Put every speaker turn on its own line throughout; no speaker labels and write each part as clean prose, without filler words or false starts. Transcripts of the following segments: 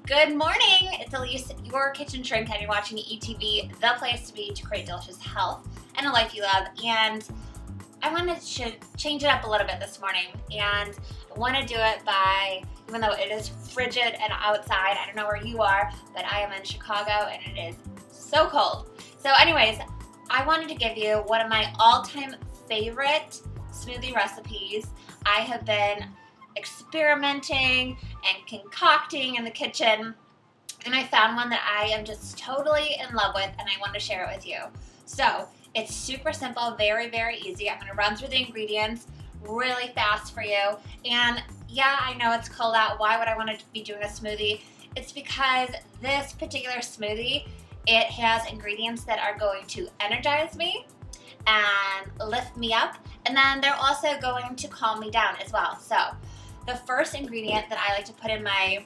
Good morning, it's Elise, your kitchen shrink, and you're watching ETV, the place to be to create delicious health and a life you love. And I wanted to change it up a little bit this morning, and I want to do it by, even though it is frigid and outside, I don't know where you are, but I am in Chicago and it is so cold. So anyways, I wanted to give you one of my all-time favorite smoothie recipes. I have been experimenting and concocting in the kitchen, and I found one that I am just totally in love with, and I want to share it with you. So it's super simple, very, very easy. I'm going to run through the ingredients really fast for you. And yeah, I know it's cold out. Why would I want to be doing a smoothie? It's because this particular smoothie, it has ingredients that are going to energize me and lift me up, and then they're also going to calm me down as well. So the first ingredient that I like to put in my,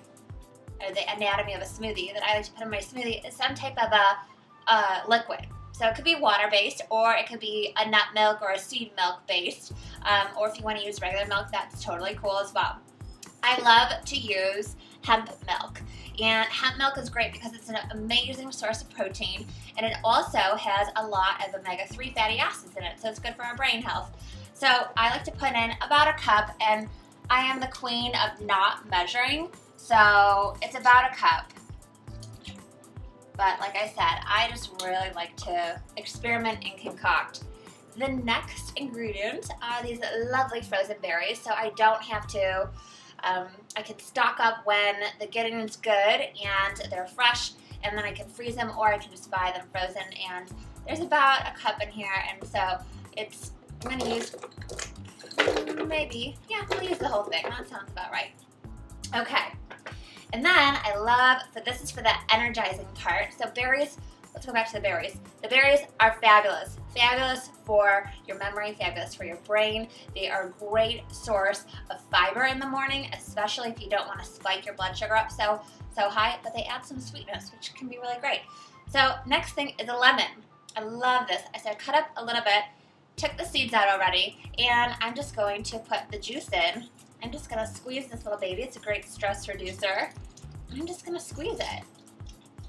the anatomy of a smoothie, that I like to put in my smoothie is some type of a liquid. So it could be water-based, or it could be a nut milk or a seed milk-based, or if you want to use regular milk, that's totally cool as well. I love to use hemp milk, and hemp milk is great because it's an amazing source of protein, and it also has a lot of omega-3 fatty acids in it, so it's good for our brain health. So I like to put in about a cup, and I am the queen of not measuring, so it's about a cup. But like I said, I just really like to experiment and concoct. The next ingredient are these lovely frozen berries, so I don't have to, I can stock up when the getting is good and they're fresh, and then I can freeze them, or I can just buy them frozen. And there's about a cup in here, and so it's, I'm going to use maybe, yeah, we'll use the whole thing. That sounds about right. Okay. And then I love, so this is for the energizing part. So berries, let's go back to the berries. The berries are fabulous. Fabulous for your memory, fabulous for your brain. They are a great source of fiber in the morning, especially if you don't want to spike your blood sugar up so high, but they add some sweetness, which can be really great. So next thing is a lemon. I love this. So I cut up a little bit, took the seeds out already, and I'm just going to put the juice in. I'm just going to squeeze this little baby. It's a great stress reducer. I'm just going to squeeze it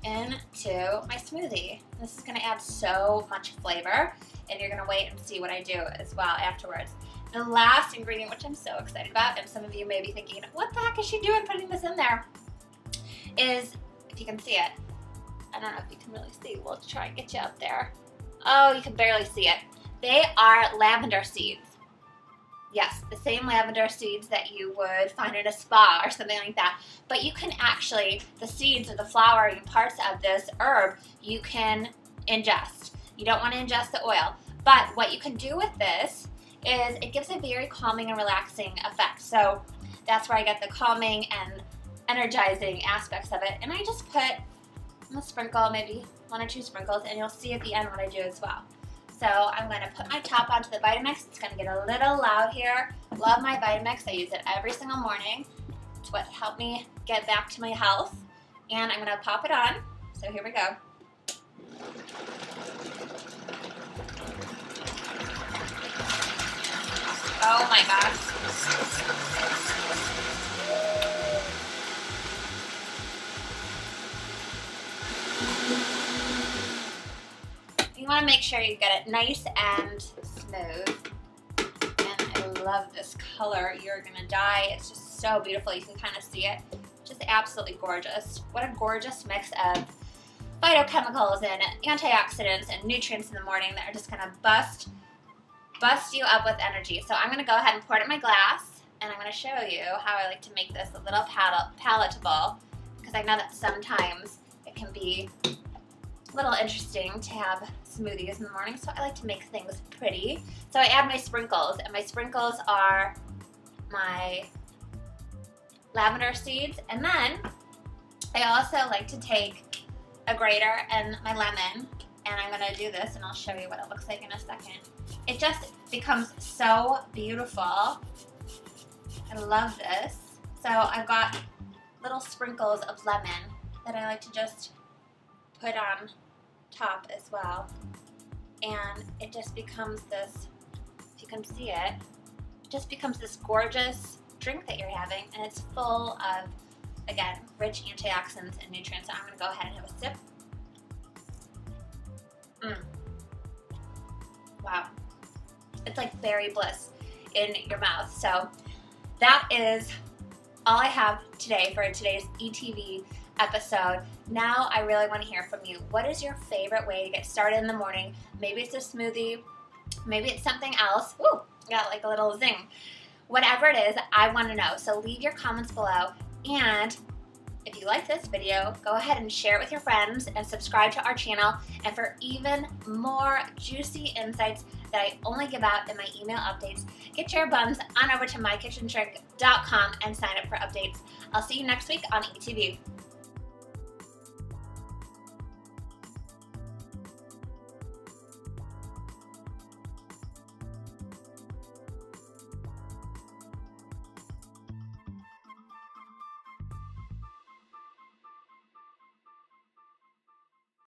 into my smoothie. This is going to add so much flavor, and you're going to wait and see what I do as well afterwards. The last ingredient, which I'm so excited about, and some of you may be thinking, what the heck is she doing putting this in there, is, if you can see it, I don't know if you can really see. We'll try and get you up there. Oh, you can barely see it. They are lavender seeds. Yes, the same lavender seeds that you would find in a spa or something like that. But you can actually, the seeds or the flowering parts of this herb, you can ingest. You don't want to ingest the oil. But what you can do with this is it gives a very calming and relaxing effect. So that's where I get the calming and energizing aspects of it. And I just put a sprinkle, maybe 1 or 2 sprinkles, and you'll see at the end what I do as well. So I'm going to put my top onto the Vitamix. It's going to get a little loud here. Love my Vitamix. I use it every single morning. It's what helped me get back to my health. And I'm going to pop it on. So here we go. Oh my gosh. You want to make sure you get it nice and smooth. And I love this color. You're going to die. It's just so beautiful. You can kind of see it. Just absolutely gorgeous. What a gorgeous mix of phytochemicals and antioxidants and nutrients in the morning that are just going to bust you up with energy. So I'm going to go ahead and pour it in my glass, and I'm going to show you how I like to make this a little palatable, because I know that sometimes it can be a little interesting to have smoothies in the morning, so I like to make things pretty. So I add my sprinkles, and my sprinkles are my lavender seeds, and then I also like to take a grater and my lemon, and I'm going to do this, and I'll show you what it looks like in a second. It just becomes so beautiful. I love this. So I've got little sprinkles of lemon that I like to just put on top as well, and it just becomes this, if you can see it, just becomes this gorgeous drink that you're having, and it's full of Again, rich antioxidants and nutrients. So I'm going to go ahead and have a sip. Wow. It's like berry bliss in your mouth. So that is all I have today for today's ETV episode. Now I really want to hear from you. What is your favorite way to get started in the morning? Maybe it's a smoothie. Maybe it's something else. Woo, got like a little zing. Whatever it is, I want to know. So leave your comments below. And if you like this video, go ahead and share it with your friends and subscribe to our channel. And for even more juicy insights that I only give out in my email updates, get your buns on over to mykitchentrick.com and sign up for updates. I'll see you next week on ETV.